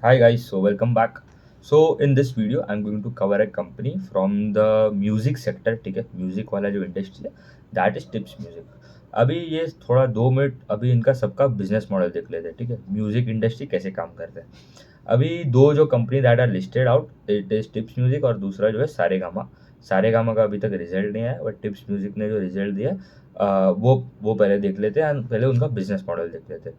Hi guys, so welcome back. So in this video, I'm going to cover a company from the music sector. ठीक है, music वाला जो industry है, that is Tips music. अभी ये थोड़ा 2 minute अभी इनका सबका बिजनेस मॉडल देख लेते हैं। ठीक है, म्यूजिक इंडस्ट्री कैसे काम करते हैं। अभी दो जो company that are listed out, it is Tips Music और दूसरा जो है सारेगामा। सारेगामा का अभी तक रिजल्ट नहीं आया, बट टिप्स म्यूजिक ने जो रिजल्ट दिया वो पहले देख लेते हैं and पहले उनका बिजनेस मॉडल देख लेते हैं।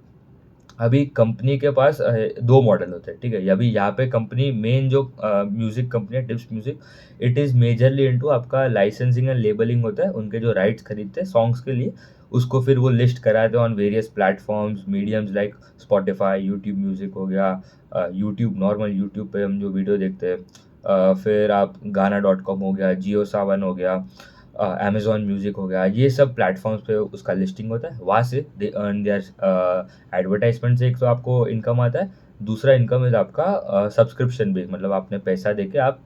अभी कंपनी के पास 2 मॉडल होते हैं, ठीक है? अभी यहाँ पे कंपनी मेन जो म्यूज़िक कंपनी है tips music, it is majorly into आपका लाइसेंसिंग एंड लेबलिंग होता है। उनके जो राइट्स खरीदते हैं सॉन्ग्स के लिए, उसको फिर वो लिस्ट कराते हैं on various platforms, mediums like Spotify, YouTube music हो गया, यूट्यूब नॉर्मल यूट्यूब पे हम जो वीडियो देखते हैं, फिर आप गाना डॉट कॉम हो गया, जियो सावन हो गया, अमेज़न म्यूज़िक हो गया, ये सब प्लेटफ़ॉर्म्स पे उसका लिस्टिंग होता है। वहाँ से दे अर्न देयर एडवर्टाइज़मेंट से एक तो आपको इनकम आता है, दूसरा इनकम इज़ आपका सब्सक्रिप्शन बेस, मतलब आपने पैसा देके आप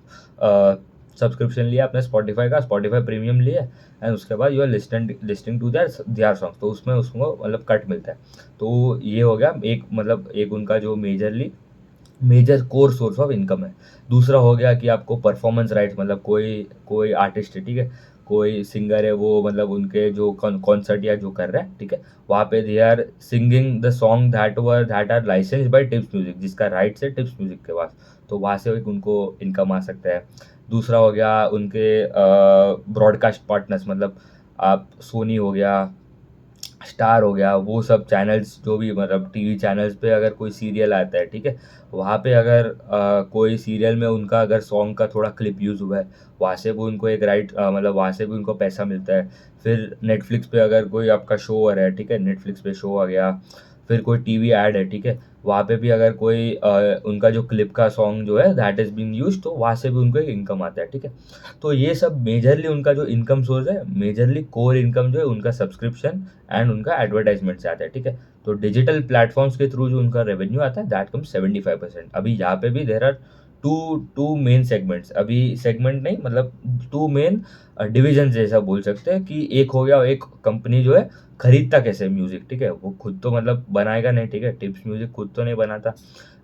सब्सक्रिप्शन लिया आपने स्पॉटिफ़ाई का, स्पॉटिफ़ाई प्रीमियम लिया एंड उसके बाद you are listening to their songs, तो उसमें उसको मतलब कट मिलता है। तो ये हो गया एक, मतलब एक उनका जो major core source of income है। दूसरा हो गया कि आपको परफॉर्मेंस राइट्स, मतलब कोई कोई आर्टिस्ट है, ठीक है? कोई सिंगर है, वो मतलब उनके जो कॉन्सर्ट या जो कर रहा है, ठीक है? वहाँ पे they are singing the song that are licensed by Tips Music, जिसका राइट्स है टिप्स म्यूजिक के पास। तो वहाँ से एक उनको इनकम आ सकता है। दूसरा हो गया उनके ब्रॉडकास्ट पार्टनर्स, मतलब आप सोनी हो गया, स्टार हो गया, वो सब चैनल्स जो भी, मतलब टीवी चैनल्स पे अगर कोई सीरियल आता है, ठीक है? वहाँ पे अगर कोई सीरियल में उनका अगर सॉन्ग का थोड़ा क्लिप यूज़ हुआ है, वहाँ से भी उनको एक मतलब वहाँ से भी उनको पैसा मिलता है। फिर नेटफ्लिक्स पे अगर कोई आपका शो आ रहा है, ठीक है? नेटफ्लिक्स पे शो आ गया, फिर कोई टीवी ऐड है, ठीक है? वहाँ पे भी अगर कोई उनका जो क्लिप का सॉन्ग जो है दैट इज़ बीइंग यूज्ड, तो वहाँ से भी उनको एक इनकम आता है, ठीक है? तो ये सब मेजरली उनका जो इनकम सोर्स है, मेजरली कोर इनकम जो है उनका सब्सक्रिप्शन एंड उनका एडवर्टाइजमेंट से आता है, ठीक है? तो डिजिटल प्लेटफॉर्म्स के थ्रू जो उनका रेवेन्यू आता है दैट कम 75%। अभी यहाँ पे भी there are two two main segments, अभी सेगमेंट नहीं, मतलब टू मेन डिविजन जैसा बोल सकते हैं कि एक हो गया, एक कंपनी जो है खरीदता कैसे म्यूजिक, ठीक है? वो खुद तो मतलब बनाएगा नहीं, ठीक है? टिप्स म्यूजिक खुद तो नहीं बनाता।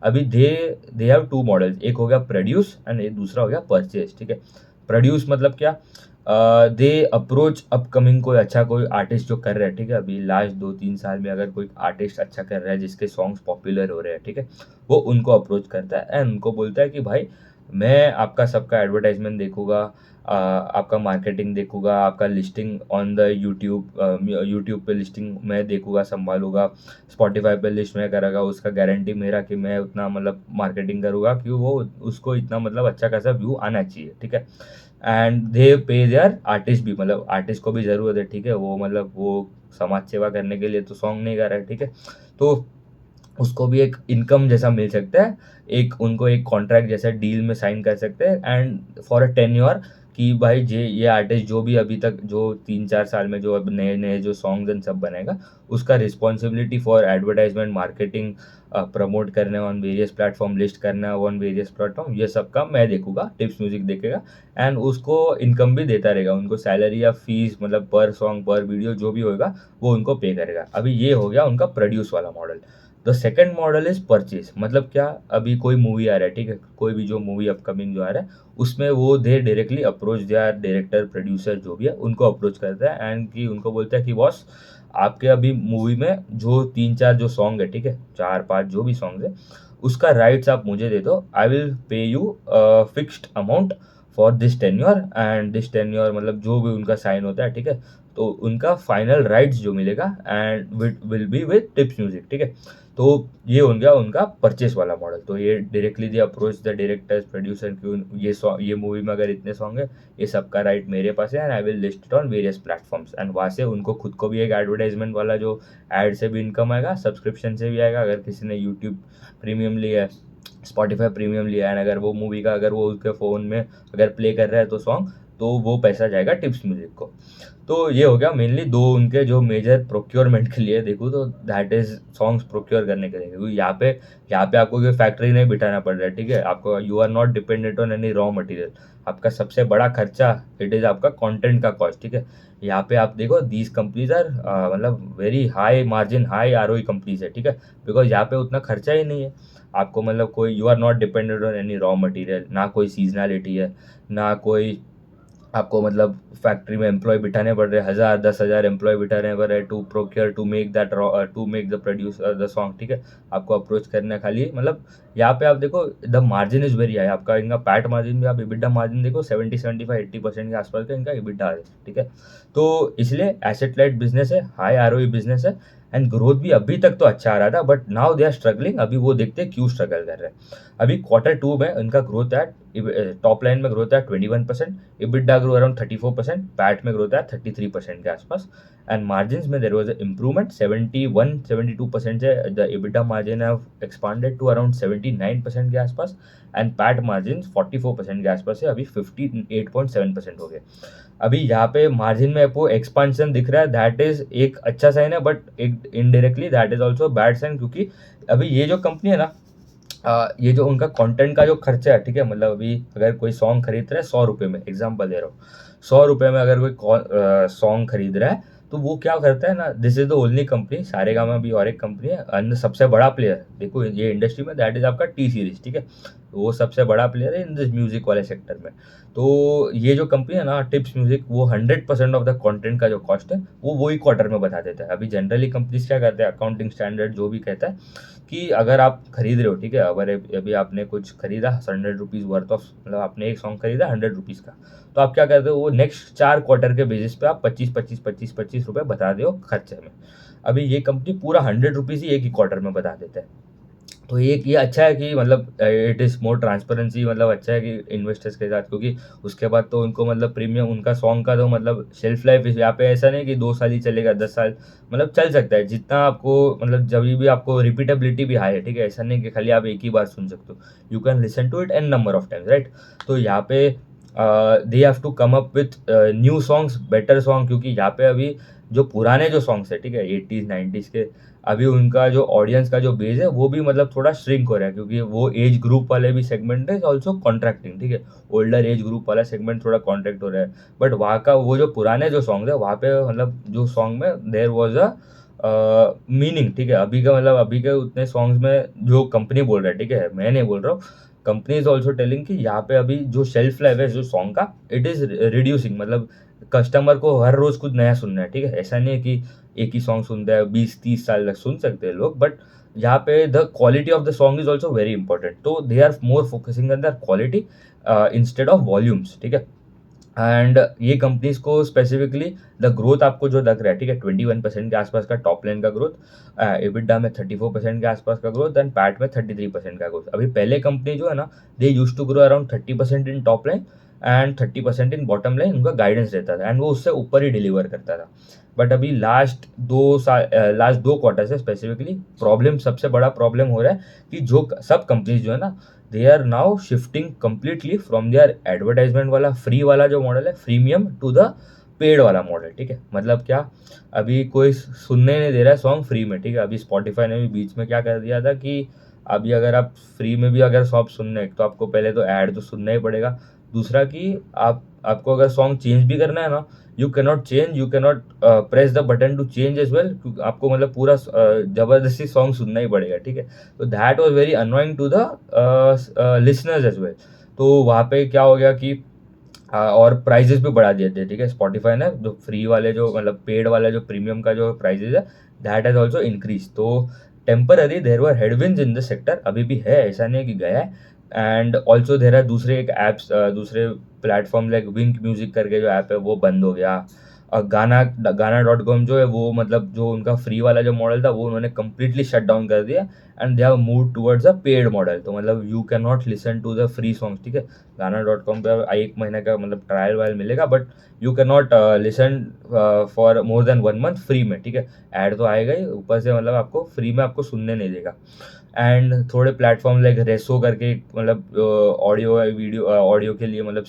अभी दे दे हैव टू मॉडल्स, एक हो गया प्रोड्यूस एंड एक दूसरा हो गया परचेज, ठीक है? प्रोड्यूस मतलब क्या, दे अप्रोच अपकमिंग कोई अच्छा कोई आर्टिस्ट जो कर रहा है, ठीक है? अभी लास्ट 2-3 साल में अगर कोई आर्टिस्ट अच्छा कर रहा है जिसके सॉन्ग्स पॉपुलर हो रहे हैं, ठीक है? वो उनको अप्रोच करता है एंड उनको बोलता है कि भाई मैं आपका सबका एडवर्टाइजमेंट देखूंगा, आपका मार्केटिंग देखूंगा, आपका लिस्टिंग ऑन द यूट्यूब पे लिस्टिंग मैं देखूंगा, संभालूंगा, स्पॉटिफाई पे लिस्ट में करेगा, उसका गारंटी मेरा कि मैं उतना मतलब मार्केटिंग करूंगा कि वो उसको इतना मतलब अच्छा खासा व्यू आना चाहिए, ठीक है? एंड दे पे देयर आर्टिस्ट भी, मतलब आर्टिस्ट को भी ज़रूरत है, ठीक है? वो मतलब वो समाज सेवा करने के लिए तो सॉन्ग नहीं गा रहा है, ठीक है? तो उसको भी एक इनकम जैसा मिल सकता है, एक उनको एक कॉन्ट्रैक्ट जैसा डील में साइन कर सकते हैं एंड फॉर अ टेन्योर, कि भाई ये आर्टिस्ट जो भी अभी तक जो 3-4 साल में जो अब नए नए जो सॉन्ग्स एंड सब बनेगा, उसका responsibility for advertisement, marketing, promote करने ऑन वेरियस प्लेटफॉर्म, लिस्ट करना ऑन वेरियस प्लेटफॉर्म, ये सब काम मैं देखूंगा, टिप्स म्यूजिक देखेगा एंड उसको इनकम भी देता रहेगा, उनको सैलरी या फीस, मतलब पर सॉन्ग पर वीडियो जो भी होगा वो उनको पे करेगा। अभी ये हो गया उनका प्रोड्यूस वाला model. The second model is purchase, मतलब क्या, अभी कोई मूवी आ रहा है, ठीक है? कोई भी जो मूवी अपकमिंग जो आ रहा है, उसमें वो दे directly approach there director producer जो भी है उनको अप्रोच करता है एंड कि उनको बोलता है कि बॉस, आपके अभी मूवी में जो 3-4 जो सॉन्ग है, ठीक है? 4-5 जो भी सॉन्ग है, उसका राइट्स आप मुझे दे दो, I will pay you fixed amount for this tenure and this tenure, मतलब जो भी उनका साइन होता है, ठीक है? तो उनका फाइनल राइट्स जो मिलेगा and will be with tips music, ठीक है? तो ये हो गया उनका परचेस वाला मॉडल। तो ये directly they approach the directors producer की ये सॉन्ग, ये मूवी में अगर इतने सॉन्ग है, ये सबका राइट मेरे पास है and I will list it on various platforms, and वहाँ से उनको खुद को भी एक एडवर्टाइजमेंट वाला जो एड से भी इनकम आएगा, सब्सक्रिप्शन से भी आएगा, अगर किसी ने यूट्यूब प्रीमियम लिया है, स्पॉटिफाई प्रीमियम लिया है, एंड अगर वो मूवी का अगर वो उसके फ़ोन में अगर प्ले कर रहा है तो सॉन्ग, तो वो पैसा जाएगा टिप्स म्यूजिक को। तो ये हो गया मेनली दो उनके जो मेजर प्रोक्योरमेंट के लिए देखूँ तो, दैट इज सॉन्ग्स प्रोक्योर करने के लिए, क्योंकि यहाँ पे आपको कोई फैक्ट्री नहीं बिठाना पड़ रहा है, ठीक है। आपको you are not dependent on any raw material. आपका सबसे बड़ा खर्चा इट इज आपका कंटेंट का कॉस्ट, ठीक है। यहाँ पे आप देखो दीज कंपनीज आर मतलब very high margin high ROE companies है, ठीक है। बिकॉज यहाँ पे उतना खर्चा ही नहीं है आपको, मतलब कोई you are not dependent on any raw material, ना कोई सीजनैलिटी है, ना कोई आपको मतलब फैक्ट्री में एम्प्लॉय बिठाने पड़ रहे हैं, 1000 एम्प्लॉय बिठाने पड़ रहे हैं to procure to make that to make the produce the song, ठीक है। आपको अप्रोच करना है खाली, मतलब यहाँ पे आप देखो the margin is very high. आपका इनका पैट मार्जिन भी, आप इबिडा मार्जिन देखो 70 75 80% के आसपास का इनका इबिडा है, ठीक है। तो इसलिए एसेट लाइट बिजनेस है, हाई आरओई बिजनेस है, एंड ग्रोथ भी अभी तक तो अच्छा आ रहा था, but now they are struggling. अभी वो देखते हैं क्यों स्ट्रगल कर रहे हैं। अभी Q2 में इनका ग्रोथ है, टॉप लाइन में ग्रोथ है 21%, इबिडा ग्रो अराउंड 34%, पैट में ग्रोथ है 33% के आसपास, एंड मार्जिन में देयर वाज इम्प्रूवमेंट 71 72% से the EBITDA margin have expanded to around 79% के आसपास, एंड पैट मार्जिन 44% के आसपास है, अभी 58.7% हो गए। अभी यहाँ पे मार्जिन में आपको एक्सपांशन दिख रहा है, दैट इज एक अच्छा साइन है, बट एक indirectly that is also bad sign, क्योंकि अभी ये जो कंपनी है ना, ये जो उनका कंटेंट का जो खर्चा है, ठीक है, मतलब अभी अगर कोई सॉन्ग खरीद रहा है 100 रुपये में, एग्जांपल दे रहा हूँ, 100 रुपये में अगर कोई सॉन्ग खरीद रहा है, तो वो क्या करता है ना, this is the only company, Saregama भी और एक कंपनी है, एंड सबसे बड़ा प्लेयर देखो ये इंडस्ट्री में, दैट इज आपका टी सीरीज, ठीक है। वो सबसे बड़ा प्लेयर है इन दिस म्यूजिक वाले सेक्टर में। तो ये जो कंपनी है ना टिप्स म्यूजिक, वो 100% ऑफ द कंटेंट का जो कॉस्ट है वो वही क्वार्टर में बता देता है। अभी जनरली कंपनीज क्या करते हैं, अकाउंटिंग स्टैंडर्ड जो भी कहता है कि अगर आप खरीद रहे हो, ठीक है, अगर अभी आपने कुछ खरीदा 100 रुपीज़ वर्थ ऑफ, मतलब आपने एक सॉन्ग खरीदा 100 रुपीज़ का, तो आप क्या करते हो, वो नेक्स्ट 4 क्वार्टर के बेसिस पे आप 25 बता दो खर्चे में। अभी ये कंपनी पूरा 100 रुपीज़ ही एक ही क्वार्टर में बता देते हैं। तो एक ये अच्छा है कि मतलब इट इज़ मोर ट्रांसपेरेंसी, मतलब अच्छा है कि इन्वेस्टर्स के साथ, क्योंकि उसके बाद तो उनको मतलब प्रीमियम उनका सॉन्ग का तो मतलब शेल्फ लाइफ यहाँ पे ऐसा नहीं कि 2 साल ही चलेगा, 10 साल मतलब चल सकता है, जितना आपको मतलब जब भी आपको रिपीटेबिलिटी भी हाई है, ठीक है। ऐसा नहीं कि खाली आप एक ही बार सुन सकते हो, you can listen to it N number of times, right. तो यहाँ पे they have to come up with new songs, better song, क्योंकि यहाँ पे अभी जो पुराने जो सॉन्ग्स है, ठीक है, 80s 90s के, अभी उनका जो ऑडियंस का जो बेस है वो भी मतलब थोड़ा श्रिंक हो रहा है, क्योंकि वो एज ग्रुप वाले भी सेगमेंट है ऑल्सो कॉन्ट्रैक्टिंग, ठीक है। ओल्डर एज ग्रुप वाला सेगमेंट थोड़ा कॉन्ट्रैक्ट हो रहा है, बट वहाँ का वो जो पुराने जो सॉन्ग है वहाँ पे मतलब जो सॉन्ग में देयर वॉज अ मीनिंग, ठीक है। अभी का मतलब अभी के उतने सॉन्ग्स में जो कंपनी बोल रहा है, ठीक है, मैं नहीं बोल रहा हूँ, कंपनी इज ऑल्सो टेलिंग कि यहाँ पे अभी जो शेल्फ लाइफ है जो सॉन्ग का, इट इज रिड्यूसिंग, मतलब कस्टमर को हर रोज कुछ नया सुनना है, ठीक है। ऐसा नहीं है कि एक ही सॉन्ग सुनता है, 20 30 साल तक सुन सकते हैं लोग, बट यहाँ पे the quality of the song is also very important, तो they are more focusing on the quality instead of volumes, ठीक है। एंड ये कंपनीज को स्पेसिफिकली द ग्रोथ आपको जो लग रहा है, ठीक है, 21% के आसपास का टॉप लाइन का ग्रोथ, एबिडा में 34% के आसपास का ग्रोथ, एंड पैट में 33% का ग्रोथ। अभी पहले कंपनी जो है ना, they use to grow around 30% in top line and 30% in bottom line, उनका गाइडेंस रहता था, एंड वो उससे ऊपर ही डिलीवर करता था। बट अभी लास्ट 2 क्वार्टर से स्पेसिफिकली प्रॉब्लम, सबसे बड़ा प्रॉब्लम हो रहा है कि जो सब कंपनीज जो है ना, they are now shifting completely from their advertisement वाला फ्री वाला जो मॉडल है फ्रीमियम टू द पेड वाला मॉडल, ठीक है। मतलब क्या, अभी कोई सुनने नहीं दे रहा है सॉन्ग फ्री में, ठीक है। अभी स्पॉटिफाई ने भी बीच में क्या कर दिया था कि अभी अगर आप फ्री में भी अगर सॉन्ग सुनने, तो आपको पहले तो ऐड तो सुनना ही पड़ेगा, दूसरा कि आपको अगर सॉन्ग चेंज भी करना है ना, you can not press the button to change as well, आपको मतलब पूरा जबरदस्ती सॉन्ग सुनना ही पड़ेगा, ठीक है। तो that was very annoying to the listeners as well. तो वहाँ पे क्या हो गया कि और प्राइजेस भी बढ़ा दिए थे, ठीक है। स्पॉटिफाई ने जो फ्री वाले जो मतलब पेड वाले जो प्रीमियम का जो प्राइजेस है, दैट हैज ऑल्सो इंक्रीज। तो temporary there were headwinds in the sector, अभी भी है, ऐसा नहीं है कि गया है। एंड ऑल्सो देर आर दूसरे एक ऐप्स, दूसरे प्लेटफॉर्म लाइक विंक म्यूजिक करके जो ऐप है वो बंद हो गया। और गाना.com जो है वो मतलब जो उनका फ्री वाला जो मॉडल था वो उन्होंने कम्प्लीटली शट डाउन कर दिया, and they have move towards a paid model. तो मतलब you can not listen to the free songs, ठीक है। गाना डॉट कॉम पे 1 महीने का मतलब ट्रायल वायल मिलेगा, but you can not listen for more than 1 month free में, ठीक है। ऐड तो आएगा ही, ऊपर से मतलब आपको फ्री में आपको सुनने नहीं देगा। एंड थोड़े प्लेटफॉर्म लाइक रेसो करके मतलब ऑडियो वीडियो ऑडियो के लिए मतलब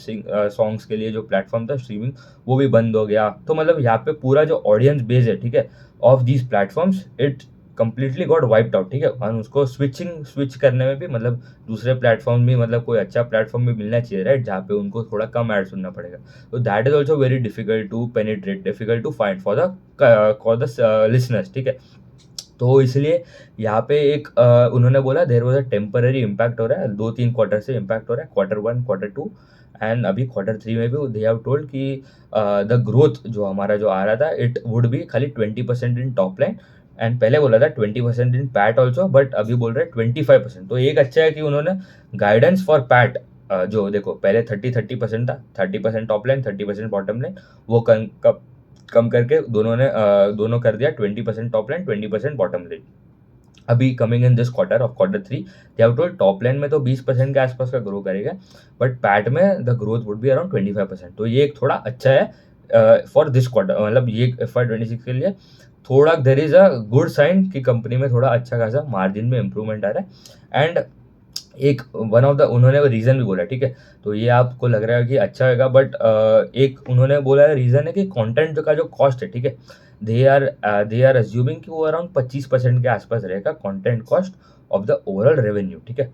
सॉन्ग्स के लिए जो प्लेटफॉर्म था स्ट्रीमिंग, वो भी बंद हो गया। तो मतलब यहाँ पे पूरा जो ऑडियंस बेस है, ठीक है, of these platforms, it completely got wiped out, ठीक है। और उसको स्विच करने में भी मतलब दूसरे प्लेटफॉर्म भी मतलब कोई अच्छा प्लेटफॉर्म भी मिलना चाहिए, राइट, जहाँ पे उनको थोड़ा कम ऐड सुनना पड़ेगा। तो that is also very difficult to penetrate, difficult to find for the listeners, ठीक है। तो इसलिए यहाँ पे एक उन्होंने बोला there was a temporary impact हो रहा है, 2-3 क्वार्टर से इम्पैक्ट हो रहा है, Q1 Q2 एंड अभी Q3 में भी दे हैव टोल्ड कि द ग्रोथ जो हमारा जो आ रहा था इट वुड बी खाली 20% इन टॉप लाइन, एंड पहले बोला था 20% इन पैट ऑल्सो, बट अभी बोल रहे हैं 25%। तो एक अच्छा है कि उन्होंने गाइडेंस फॉर पैट, जो देखो पहले 30% था, 30% टॉप लाइन 30% बॉटम लाइन, वो कम करके दोनों कर दिया 20% टॉप लाइन 20% बॉटम लाइन। अभी coming in this quarter of Q3 they have told top line में तो 20% के आसपास का ग्रो करेगा, बट पैट में the growth would be around 25%। तो ये एक थोड़ा अच्छा है फॉर दिस क्वार्टर, मतलब ये FY26 के लिए थोड़ा there is a good sign कि कंपनी में थोड़ा अच्छा खासा मार्जिन में इंप्रूवमेंट आ रहा है। एंड एक वन ऑफ द उन्होंने रीज़न भी बोला, ठीक है। तो ये आपको लग रहा है कि अच्छा होगा, बट एक उन्होंने बोला है रीज़न है कि कंटेंट का जो कॉस्ट है, ठीक है, दे आर अज्यूमिंग कि वो अराउंड 25% के आसपास रहेगा content cost of the overall revenue, ठीक है।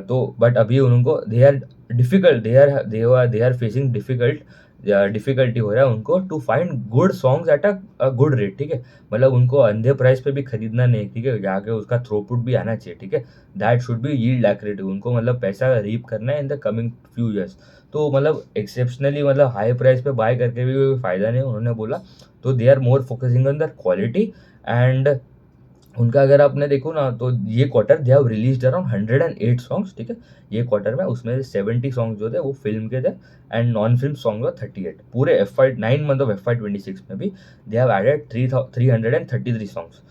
तो बट अभी उनको they are difficult they are facing difficulty हो रहा है उनको to find good songs at a good rate, ठीक है। मतलब उनको अंधे प्राइस पे भी खरीदना नहीं, ठीक है, जाके उसका थ्रोपुट भी आना चाहिए, ठीक है। That should be yield accretive, उनको मतलब पैसा रीप करना है in the coming few years. तो मतलब एक्सेप्शनली मतलब हाई प्राइस पे बाय करके भी कोई फायदा नहीं, उन्होंने बोला। तो they are more focusing on the quality. And उनका अगर आपने देखो ना तो ये quarter they have released around 108 songs, ठीक है। ये क्वार्टर में उसमें 70 सॉन्ग्स जो थे वो फिल्म के थे, एंड नॉन फिल्म सॉन्ग व 38। पूरे FY 9 मंथ ऑफ FY26 में भी they have added 333 songs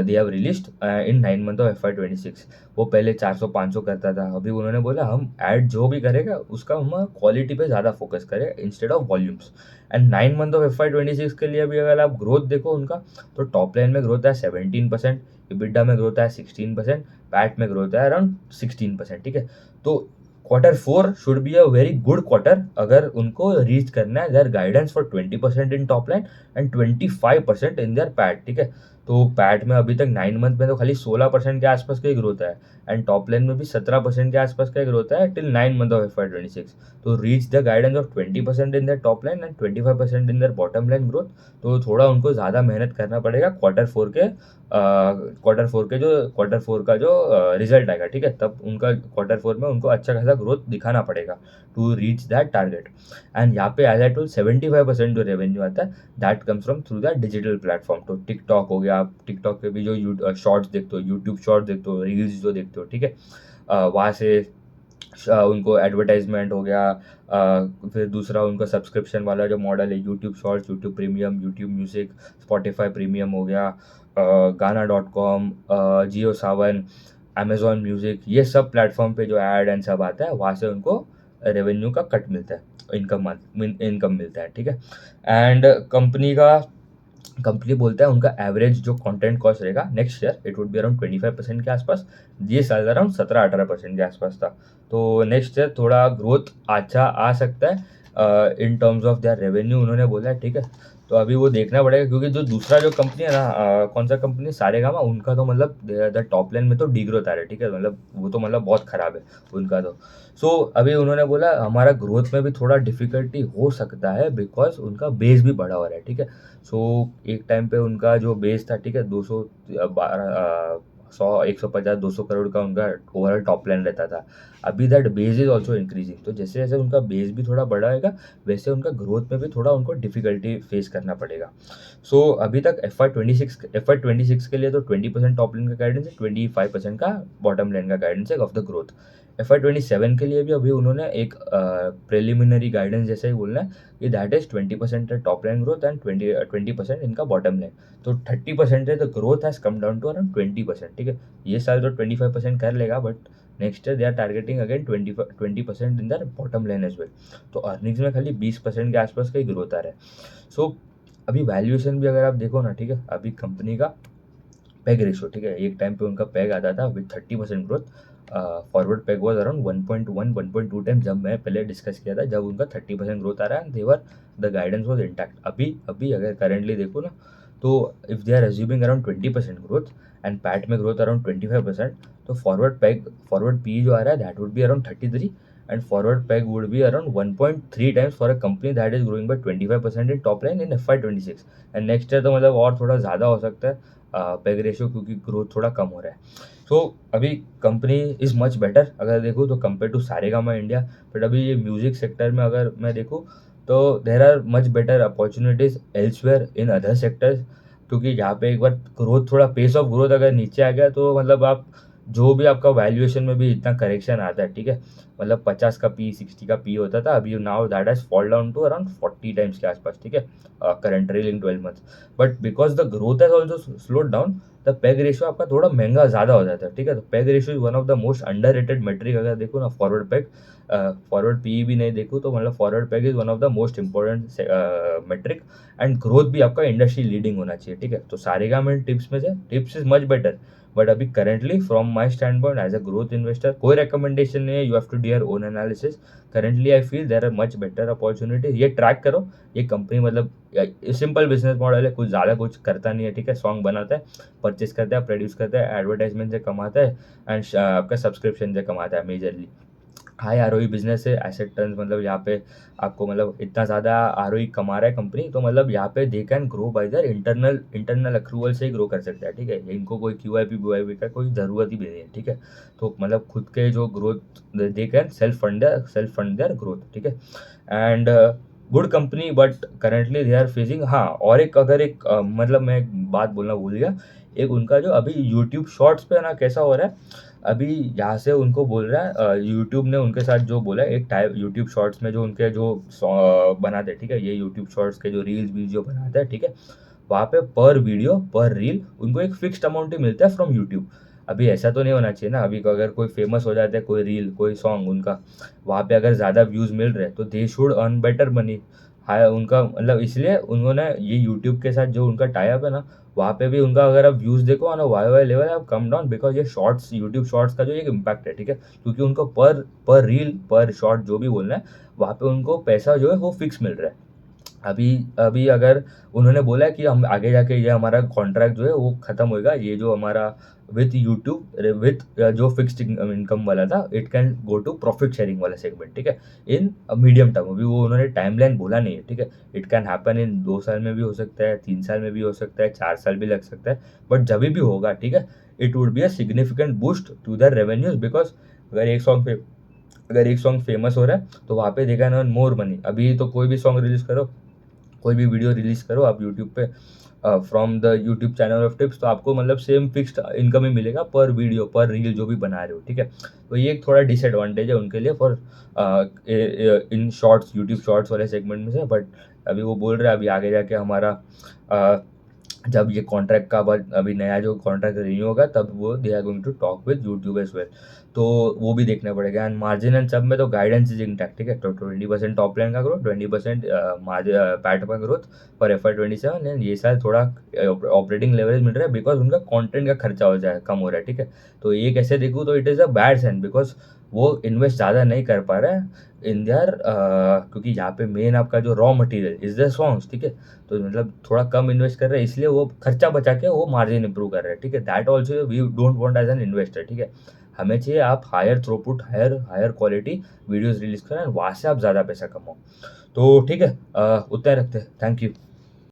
they have released in 9 month of FY26। वो पहले 400-500 करता था, अभी उन्होंने बोला हम ऐड जो भी करेगा उसका हम क्वालिटी पे ज़्यादा फोकस करें instead of volumes. And 9 month of FY26 के लिए भी अगर आप ग्रोथ देखो उनका, तो टॉप लाइन में ग्रोथ है 17%, EBITDA में ग्रोथ है 16%, पैट में ग्रोथ है अराउंड 16%, ठीक है। तो Q4 should be a very good quarter अगर उनको रीच करना है their guidance for 20% in top line and 25% in their PAT, ठीक है। तो पैट में अभी तक 9 मंथ में तो खाली 16% के आसपास का ही ग्रोथ है, एंड टॉप लाइन में भी 17% के आसपास का ही ग्रोथ है टिल 9 मंथ ऑफ FY26। तो reach the guidance of 20% in their top line and 25% in there bottom line growth. तो थोड़ा उनको ज़्यादा मेहनत करना पड़ेगा क्वार्टर फोर का जो रिजल्ट आएगा, ठीक है, तब उनका Q4 में उनको अच्छा खासा ग्रोथ दिखाना पड़ेगा to reach that target. And यहाँ पे एज आई टोल्ड 75% जो रेवेन्यू आता है that comes from through the digital platform. तो टिकटॉक हो गया, आप टिकटॉक पे भी जो शॉर्ट्स देखते हो, यूट्यूब शॉर्ट्स देखते हो, रील्स जो देखते हो, ठीक है, वहाँ से उनको एडवर्टाइजमेंट हो गया। फिर दूसरा उनका सब्सक्रिप्शन वाला जो मॉडल है, YouTube shorts, YouTube premium, YouTube music, Spotify premium हो गया, गाना.com, जियो सावन, अमेजॉन म्यूजिक, ये सब प्लेटफॉर्म पे जो ऐड एंड सब आता है वहाँ से उनको रेवेन्यू का कट मिलता है, इनकम मिलता है, ठीक है। एंड कंपनी बोलता है उनका एवरेज जो कंटेंट कॉस्ट रहेगा next year it would be around 25% के आसपास। ये साल अराउंड 17-18% के आसपास था। तो नेक्स्ट ईयर थोड़ा ग्रोथ अच्छा आ सकता है in terms of their revenue, उन्होंने बोला है, ठीक है। तो अभी वो देखना पड़ेगा, क्योंकि जो दूसरा जो कंपनी है ना, कौन सा कंपनी, सारेगामा, उनका तो मतलब द टॉप लाइन में तो डीग्रोथ आ रहा है, ठीक है, मतलब वो तो मतलब बहुत खराब है उनका तो। सो अभी उन्होंने बोला हमारा ग्रोथ में भी थोड़ा डिफिकल्टी हो सकता है बिकॉज उनका बेस भी बड़ा हो रहा है, ठीक है। सो एक टाइम पे उनका जो बेस था, ठीक है, 100-150-200 करोड़ का उनका ओवरऑल टॉप लाइन रहता था। अभी that base is also increasing, तो जैसे जैसे उनका बेस भी थोड़ा बड़ा होगा वैसे उनका ग्रोथ में भी थोड़ा उनको डिफिकल्टी फेस करना पड़ेगा। सो अभी तक FY26 के लिए तो 20% टॉप लाइन का गाइडेंस है, 25% का बॉटम लाइन का गाइडेंस है ऑफ द ग्रोथ। FY27 के लिए भी अभी उन्होंने एक प्रिलिमिनरी गाइडेंस जैसा ही बोलना है कि दैट इज 20% है टॉप लाइन ग्रोथ एंड 20% इनका बॉटम लाइन। तो 30% है, the growth has come down to around 20%। ठीक है, ये साल तो 25% कर लेगा, but next year they are targeting again 20% in their bottom line as well. तो अर्निंग्स में खाली 20% के आसपास का ही ग्रोथ आ रहा है। सो अभी वैल्यूएशन भी अगर आप देखो ना, ठीक है, अभी कंपनी का पेग रेशियो, ठीक है, एक टाइम पे उनका पेग आता था with 30% growth. Forward peg was around 1.1-1.2 time, जब मैं पहले डिस्कस किया था, जब उनका 30% ग्रोथ आ रहा है, however the guidance was intact. अभी अभी अगर करेंटली देखो ना, तो if they are assuming around 20% growth and PAT में ग्रोथ अराउंड 25%, तो फॉरवर्ड पी जो आ रहा है that would be around 33, and forward PEG would be around 1.3 times for a company that is growing by 25% in top line in FY 26। And next year तो मतलब और थोड़ा ज़्यादा हो सकता है पेग रेशियो, क्योंकि ग्रोथ थोड़ा कम हो रहा है। सो अभी कंपनी इज़ मच बेटर अगर देखूँ तो compare to Saregama India. But अभी ये म्यूजिक सेक्टर में अगर मैं देखूँ तो there are much better opportunities elsewhere in other sectors, क्योंकि यहाँ पे एक बार ग्रोथ, थोड़ा पेस ऑफ ग्रोथ अगर नीचे आ गया तो मतलब आप जो भी आपका वैल्यूएशन में भी इतना करेक्शन आता है, ठीक है, मतलब 50 का पी 60 का पी होता था, अभी now that has fall down to around 40 times के आसपास। ठीक है, current trailing 12 months. But because the growth has also slowed down, the PEG ratio आपका थोड़ा महंगा ज़्यादा हो जाता है। ठीक है, तो PEG ratio is one of the most underrated metric अगर देखो ना, फॉरवर्ड पेग, फॉरवर्ड पी भी नहीं देखूँ तो मतलब forward PEG is one of the most important metric, and growth भी आपका इंडस्ट्री लीडिंग होना चाहिए। ठीक है, तो सारेगामा इन टिप्स में से tips is much better. But अभी currently from my standpoint as a growth investor कोई रिकमेंडेशन नहीं है, you have to do your own analysis. Currently I feel there are much better opportunity. ये track करो, ये company मतलब simple business model है, कुछ ज़्यादा कुछ करता नहीं है। ठीक है, सॉन्ग बनाता है, परचेस करता है, प्रोड्यूस करता है, एडवर्टाइजमेंट से कमाता है, एंड आपका सब्सक्रिप्शन से कमाता है मेजरली। हाई आरओई बिजनेस है, एसेट टर्न्स मतलब यहाँ पे आपको मतलब इतना ज़्यादा आरओई कमा रहा है कंपनी, तो मतलब यहाँ पे they can grow by their internal accrual से ही ग्रो कर सकता है। ठीक है, इनको कोई QIP BYP का कोई ज़रूरत ही भी नहीं है। ठीक है, तो मतलब खुद के जो growth they can self fund their growth. ठीक है, and good company, but currently they are facing, हाँ, और एक अगर एक मतलब मैं एक बात बोलना भूल गया, एक उनका जो अभी यूट्यूब शॉर्ट्स पे ना कैसा हो रहा है, अभी यहाँ से उनको बोल रहा है यूट्यूब ने उनके साथ जो बोला है, एक टाइप यूट्यूब शॉर्ट्स में जो उनके जो बनाते हैं, ठीक है, ये यूट्यूब शॉर्ट्स के जो रील्स वीडियो बनाते हैं, ठीक है, वहाँ पे पर वीडियो पर रील उनको एक फिक्स्ड अमाउंट ही मिलता है फ्रॉम यूट्यूब। अभी ऐसा तो नहीं होना चाहिए ना, अभी अगर कोई फेमस हो जाता है, कोई रील कोई सॉन्ग उनका, वहाँ पे अगर ज़्यादा व्यूज़ मिल रहे हैं तो they should earn better money. हाँ, उनका मतलब इसलिए उन्होंने ये यूट्यूब के साथ जो उनका टाई अप है ना, वहाँ पे भी उनका अगर आप व्यूज़ देखो ना, वाई लेवल है कम डाउन, बिकॉज ये शॉर्ट्स, यूट्यूब शॉर्ट्स का जो एक इम्पैक्ट है। ठीक है, क्योंकि उनको पर पर रील पर शॉर्ट जो भी बोलना है, वहाँ पे उनको पैसा जो है वो फिक्स मिल रहा है। अभी अभी अगर उन्होंने बोला है कि हम आगे जाके ये हमारा कॉन्ट्रैक्ट जो है वो ख़त्म होएगा, ये जो हमारा विथ यूट्यूब विथ जो फिक्स्ड इनकम वाला था, it can go to profit sharing वाला सेगमेंट। ठीक है, इन मीडियम टर्म, अभी वो उन्होंने टाइमलाइन बोला नहीं है। ठीक है, इट कैन हैपन इन 2 साल में भी हो सकता है, 3 साल में भी हो सकता है, 4 साल भी लग सकता है, बट जब भी होगा, ठीक है, it would be a significant boost to the revenues, because अगर एक सॉन्ग फेमस हो रहा है तो वहाँ पे they can earn more money. अभी तो कोई भी सॉन्ग रिलीज करो, कोई भी वीडियो रिलीज करो आप यूट्यूब पे from the YouTube channel of tips, तो आपको मतलब सेम फिक्स्ड इनकम ही मिलेगा पर वीडियो पर रील जो भी बना रहे हो। ठीक है, तो ये एक थोड़ा डिसएडवांटेज है उनके लिए for in shorts, YouTube shorts वाले सेगमेंट में से। बट अभी वो बोल रहे हैं अभी आगे जाके हमारा जब ये कॉन्ट्रैक्ट का बाद अभी नया जो कॉन्ट्रैक्ट रिन्यू होगा, तब वो they are going to talk with YouTube as well, तो वो भी देखना पड़ेगा। एंड मार्जिन एंड सब में तो गाइडेंस इज इंटैक्ट। ठीक है, तो 20% टॉप लाइन का ग्रोथ, 20% पैट का ग्रोथ फॉर FY 27। एंड ये साल थोड़ा ऑपरेटिंग लेवरेज मिल रहा है बिकॉज उनका कंटेंट का खर्चा हो जाए कम हो रहा है। ठीक है, तो ये कैसे देखूँ तो it is a bad sign, because वो इन्वेस्ट ज़्यादा नहीं कर पा रहा है इन देयर, क्योंकि यहाँ पे मेन आपका जो raw material is the songs. ठीक है, तो मतलब थोड़ा कम इन्वेस्ट कर रहे हैं, इसलिए वो खर्चा बचा के वो मार्जिन इंप्रूव कर रहे हैं। ठीक है, that also we don't want as an investor. ठीक है, हमें चाहिए आप higher throughput, higher quality videos release करें, वहाँ से आप ज़्यादा पैसा कमाओ। तो ठीक है, उतना ही रखते हैं। Thank you.